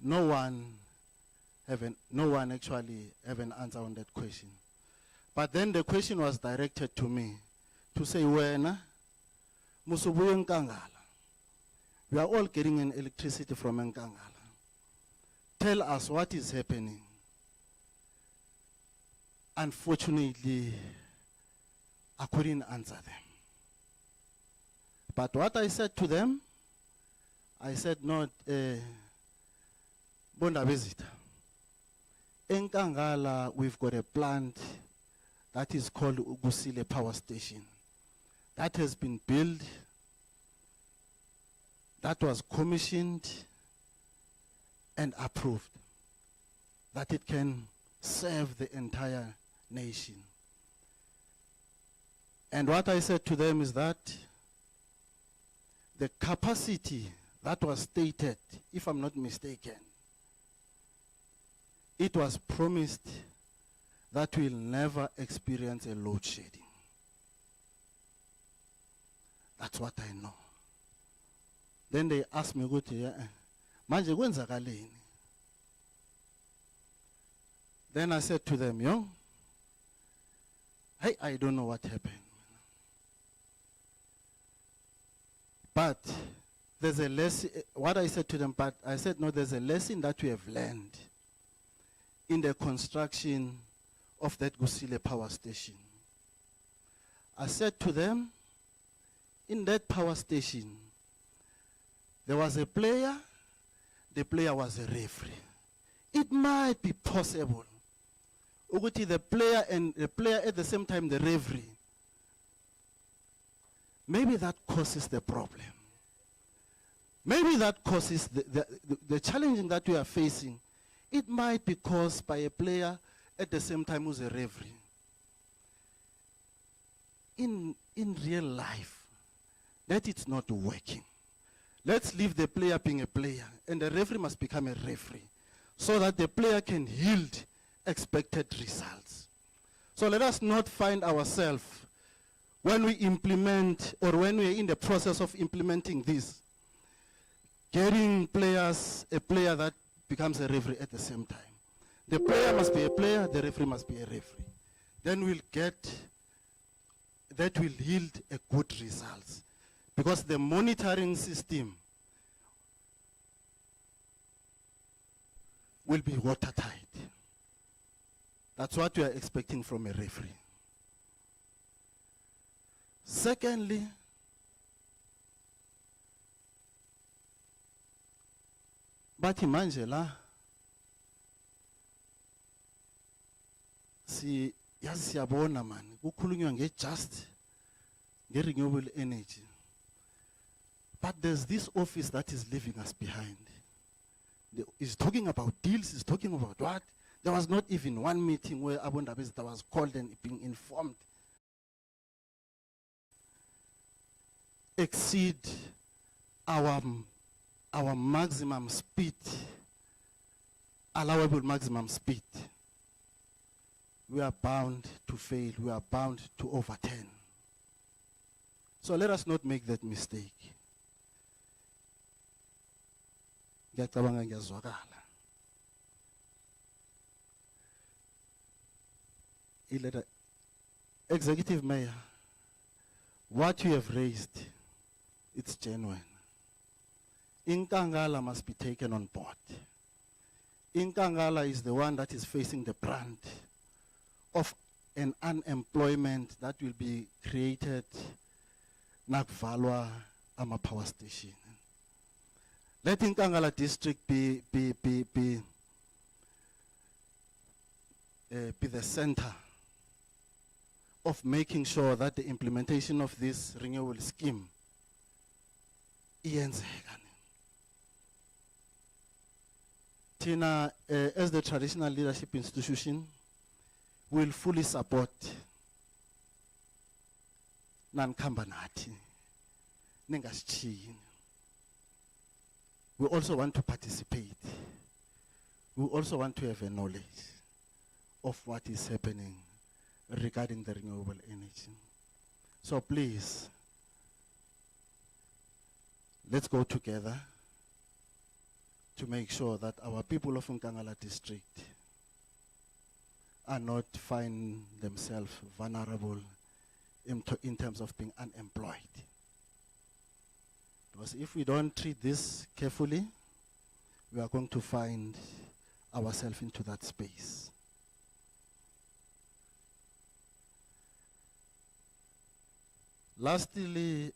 no one actually have an answer on that question. But then the question was directed to me to say, Wena, musubuye Nkangala. We are all getting an electricity from Nkangala. Tell us what is happening. Unfortunately, I couldn't answer them. But what I said to them, I said, no, Bonda visitor. In Nkangala, we've got a plant that is called Ugusile Power Station. That has been built, that was commissioned and approved, that it can serve the entire nation. And what I said to them is that the capacity that was stated, if I'm not mistaken, it was promised that we'll never experience a load shedding. That's what I know. Then they asked me, manje kwenzakaleni? Then I said to them, hey, I don't know what happened. But there's a lesson, what I said to them, but I said, no, there's a lesson that we have learned in the construction of that Gusile power station. I said to them, in that power station, there was a player, the player was a referee. It might be possible, Uguti, the player and the player at the same time the referee. Maybe that causes the problem. Maybe that causes the challenge that we are facing. It might be caused by a player at the same time who's a referee. In real life, that it's not working. Let's leave the player being a player, and the referee must become a referee, so that the player can yield expected results. So let us not find ourselves, when we implement, or when we are in the process of implementing this, getting a player that becomes a referee at the same time. The player must be a player, the referee must be a referee. Then we'll get, that will yield a good results. Because the monitoring system will be watertight. That's what we are expecting from a referee. Secondly, bathi manje la yazi siyabona man kukhulunywa nge-just nge-renewable energy, but there's this office that is leaving us behind. He's talking about deals, he's talking about what? There was not even one meeting where Abunda Visitor was called and being informed. Exceed our maximum speed, allowable maximum speed. We are bound to fail, we are bound to overturn. So let us not make that mistake. Executive Mayor, what you have raised, it's genuine. Nkangala must be taken on board. Nkangala is the one that is facing the brunt of an unemployment that will be created Nakvalwa Ama Power Station. Let Nkangala district be the center of making sure that the implementation of this renewable scheme Tina, as the traditional leadership institution, will fully support Nankambanati, Nengaschi. We also want to participate. We also want to have a knowledge of what is happening regarding the renewable energy. So please, let's go together to make sure that our people of Nkangala district are not find themselves vulnerable in terms of being unemployed. Because if we don't treat this carefully, we are going to find ourselves into that space. Lastly,